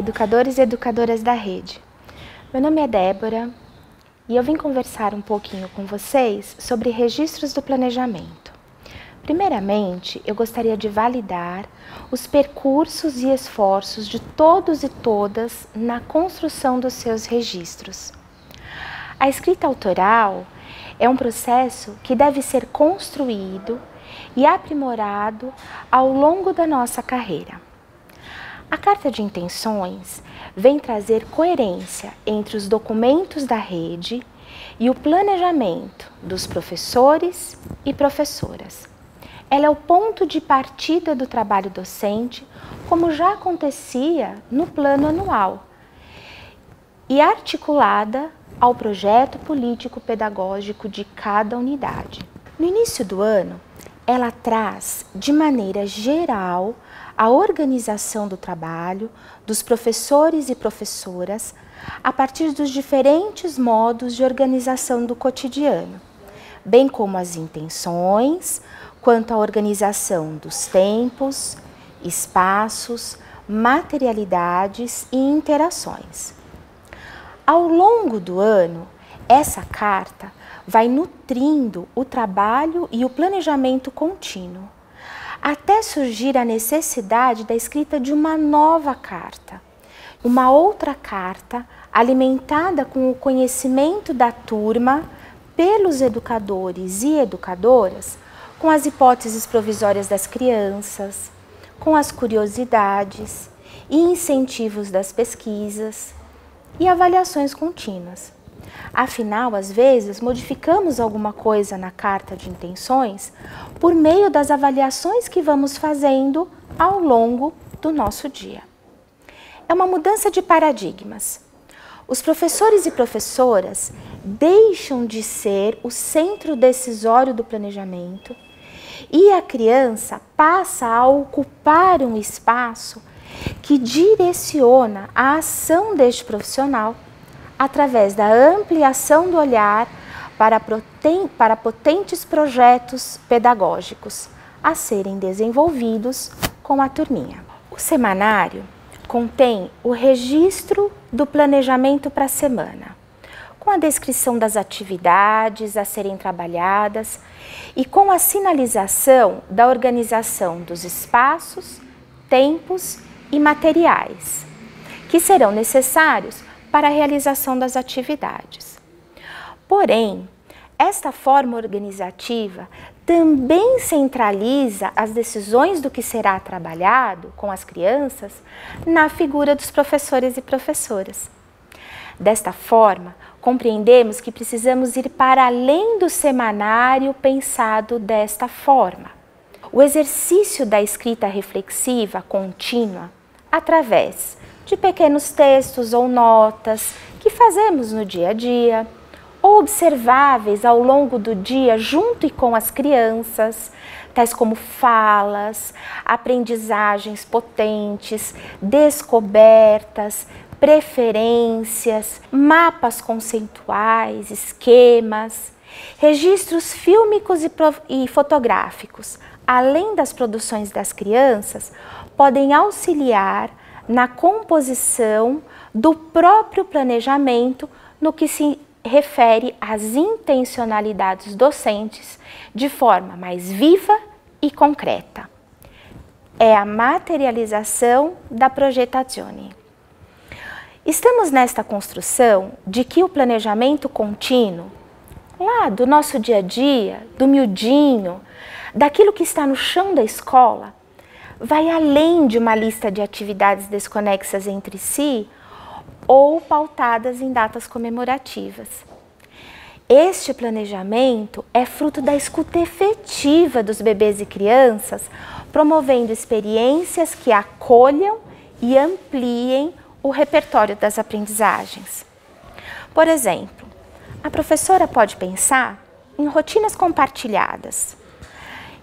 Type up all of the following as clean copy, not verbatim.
educadores e educadoras da rede. Meu nome é Débora e eu vim conversar um pouquinho com vocês sobre registros do planejamento. Primeiramente, eu gostaria de validar os percursos e esforços de todos e todas na construção dos seus registros. A escrita autoral é um processo que deve ser construído e aprimorado ao longo da nossa carreira. A carta de intenções vem trazer coerência entre os documentos da rede e o planejamento dos professores e professoras. Ela é o ponto de partida do trabalho docente, como já acontecia no plano anual, e articulada ao projeto político-pedagógico de cada unidade. No início do ano, ela traz, de maneira geral, a organização do trabalho dos professores e professoras a partir dos diferentes modos de organização do cotidiano, bem como as intenções quanto à organização dos tempos, espaços, materialidades e interações. Ao longo do ano, essa carta vai nutrindo o trabalho e o planejamento contínuo, até surgir a necessidade da escrita de uma nova carta. Uma outra carta alimentada com o conhecimento da turma pelos educadores e educadoras, com as hipóteses provisórias das crianças, com as curiosidades e incentivos das pesquisas e avaliações contínuas. Afinal, às vezes, modificamos alguma coisa na carta de intenções por meio das avaliações que vamos fazendo ao longo do nosso dia. É uma mudança de paradigmas. Os professores e professoras deixam de ser o centro decisório do planejamento e a criança passa a ocupar um espaço que direciona a ação deste profissional através da ampliação do olhar para potentes projetos pedagógicos a serem desenvolvidos com a turminha. O semanário contém o registro do planejamento para a semana, com a descrição das atividades a serem trabalhadas e com a sinalização da organização dos espaços, tempos e materiais que serão necessários para a realização das atividades. Porém, esta forma organizativa também centraliza as decisões do que será trabalhado com as crianças na figura dos professores e professoras. Desta forma, compreendemos que precisamos ir para além do semanário pensado desta forma. O exercício da escrita reflexiva contínua, através de pequenos textos ou notas que fazemos no dia a dia, ou observáveis ao longo do dia junto e com as crianças, tais como falas, aprendizagens potentes, descobertas, preferências, mapas conceituais, esquemas, registros fílmicos e fotográficos, além das produções das crianças, podem auxiliar na composição do próprio planejamento no que se refere às intencionalidades docentes de forma mais viva e concreta. É a materialização da progettazione. Estamos nesta construção de que o planejamento contínuo, lá do nosso dia a dia, do miudinho, daquilo que está no chão da escola, vai além de uma lista de atividades desconexas entre si ou pautadas em datas comemorativas. Este planejamento é fruto da escuta efetiva dos bebês e crianças, promovendo experiências que acolham e ampliem o repertório das aprendizagens. Por exemplo, a professora pode pensar em rotinas compartilhadas.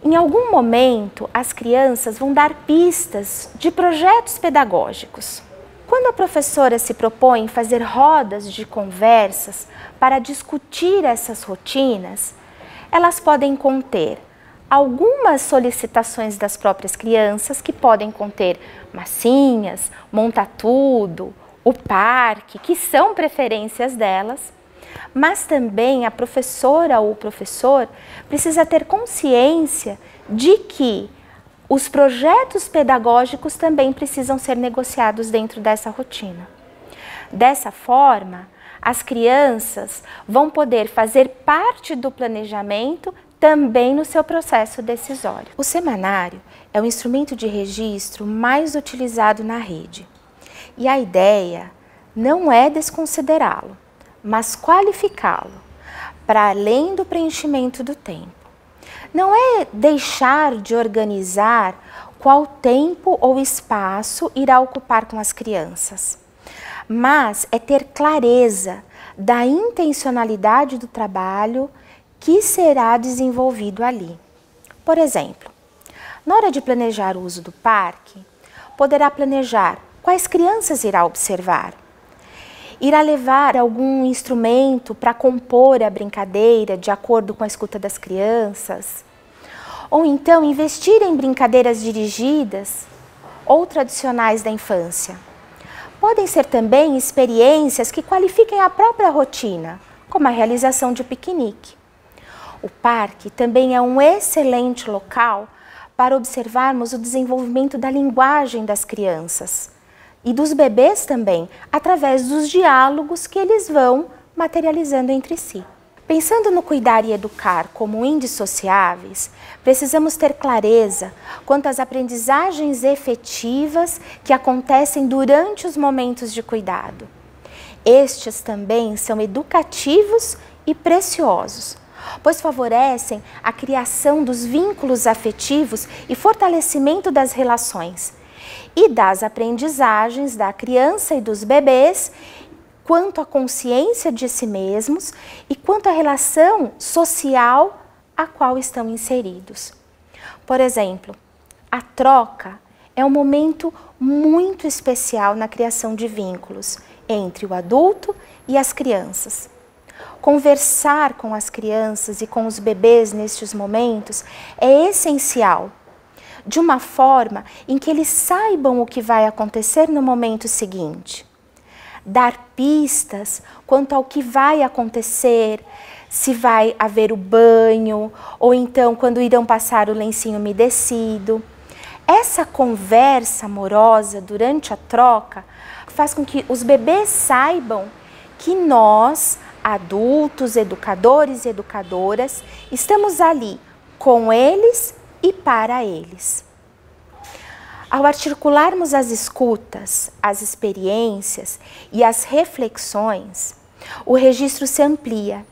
Em algum momento, as crianças vão dar pistas de projetos pedagógicos. Quando a professora se propõe fazer rodas de conversas para discutir essas rotinas, elas podem conter algumas solicitações das próprias crianças, que podem conter massinhas, monta tudo, o parque, que são preferências delas, mas também a professora ou o professor precisa ter consciência de que os projetos pedagógicos também precisam ser negociados dentro dessa rotina. Dessa forma, as crianças vão poder fazer parte do planejamento também no seu processo decisório. O semanário é o instrumento de registro mais utilizado na rede. E a ideia não é desconsiderá-lo, mas qualificá-lo para além do preenchimento do tempo. Não é deixar de organizar qual tempo ou espaço irá ocupar com as crianças, mas é ter clareza da intencionalidade do trabalho que será desenvolvido ali. Por exemplo, na hora de planejar o uso do parque, poderá planejar quais crianças irá observar. Irá levar algum instrumento para compor a brincadeira de acordo com a escuta das crianças? Ou então investir em brincadeiras dirigidas ou tradicionais da infância? Podem ser também experiências que qualifiquem a própria rotina, como a realização de piquenique. O parque também é um excelente local para observarmos o desenvolvimento da linguagem das crianças e dos bebês também, através dos diálogos que eles vão materializando entre si. Pensando no cuidar e educar como indissociáveis, precisamos ter clareza quanto às aprendizagens efetivas que acontecem durante os momentos de cuidado. Estes também são educativos e preciosos, pois favorecem a criação dos vínculos afetivos e fortalecimento das relações e das aprendizagens da criança e dos bebês quanto à consciência de si mesmos e quanto à relação social a qual estão inseridos. Por exemplo, a troca é um momento muito especial na criação de vínculos entre o adulto e as crianças. Conversar com as crianças e com os bebês nestes momentos é essencial, de uma forma em que eles saibam o que vai acontecer no momento seguinte. Dar pistas quanto ao que vai acontecer, se vai haver o banho, ou então quando irão passar o lencinho umedecido. Essa conversa amorosa durante a troca faz com que os bebês saibam que nós, adultos, educadores e educadoras, estamos ali com eles e para eles. Ao articularmos as escutas, as experiências e as reflexões, o registro se amplia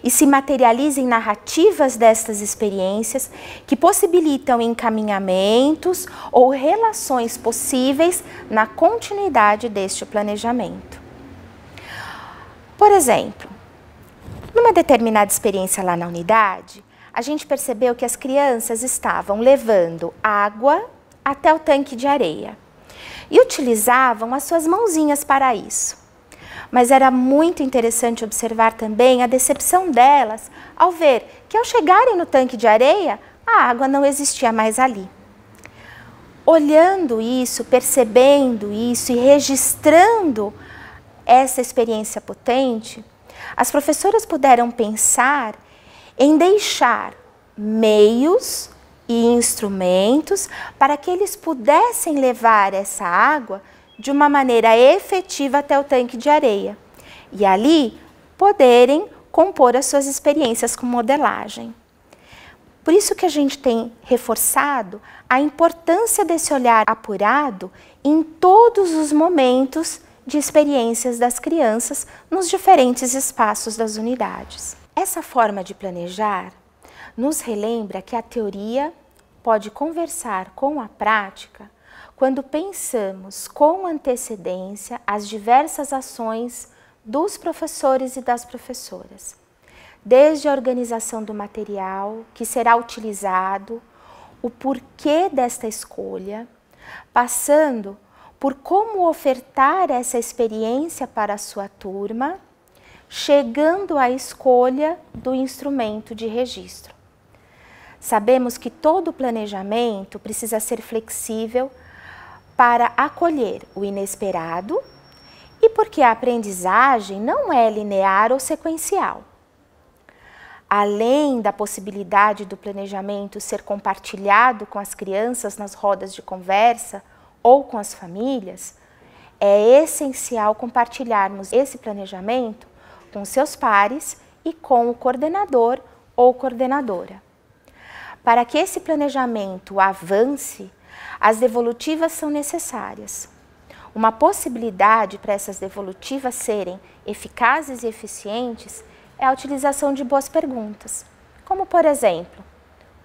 e se materializa em narrativas destas experiências que possibilitam encaminhamentos ou relações possíveis na continuidade deste planejamento. Por exemplo, numa determinada experiência lá na unidade, a gente percebeu que as crianças estavam levando água até o tanque de areia e utilizavam as suas mãozinhas para isso. Mas era muito interessante observar também a decepção delas ao ver que ao chegarem no tanque de areia, a água não existia mais ali. Olhando isso, percebendo isso e registrando essa experiência potente, as professoras puderam pensar em deixar meios e instrumentos para que eles pudessem levar essa água de uma maneira efetiva até o tanque de areia e ali poderem compor as suas experiências com modelagem. Por isso que a gente tem reforçado a importância desse olhar apurado em todos os momentos de experiências das crianças nos diferentes espaços das unidades. Essa forma de planejar nos relembra que a teoria pode conversar com a prática quando pensamos com antecedência as diversas ações dos professores e das professoras, desde a organização do material que será utilizado, o porquê desta escolha, passando por como ofertar essa experiência para a sua turma, chegando à escolha do instrumento de registro. Sabemos que todo planejamento precisa ser flexível para acolher o inesperado e porque a aprendizagem não é linear ou sequencial. Além da possibilidade do planejamento ser compartilhado com as crianças nas rodas de conversa ou com as famílias, é essencial compartilharmos esse planejamento com seus pares e com o coordenador ou coordenadora. Para que esse planejamento avance, as devolutivas são necessárias. Uma possibilidade para essas devolutivas serem eficazes e eficientes é a utilização de boas perguntas, como por exemplo,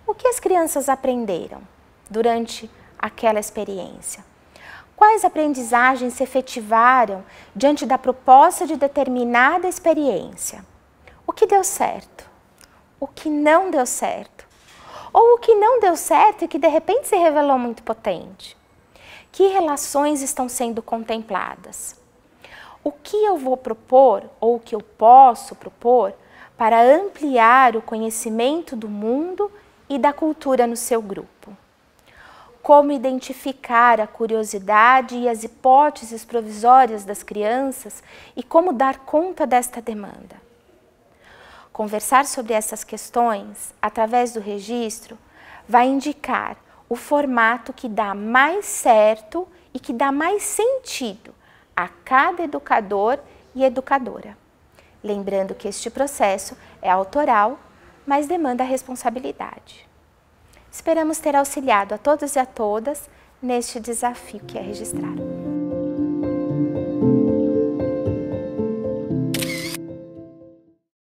o que as crianças aprenderam durante aquela experiência? Quais aprendizagens se efetivaram diante da proposta de determinada experiência? O que deu certo? O que não deu certo? Ou o que não deu certo e que de repente se revelou muito potente? Que relações estão sendo contempladas? O que eu vou propor ou o que eu posso propor para ampliar o conhecimento do mundo e da cultura no seu grupo? Como identificar a curiosidade e as hipóteses provisórias das crianças e como dar conta desta demanda? Conversar sobre essas questões, através do registro, vai indicar o formato que dá mais certo e que dá mais sentido a cada educador e educadora. Lembrando que este processo é autoral, mas demanda responsabilidade. Esperamos ter auxiliado a todos e a todas neste desafio que é registrar.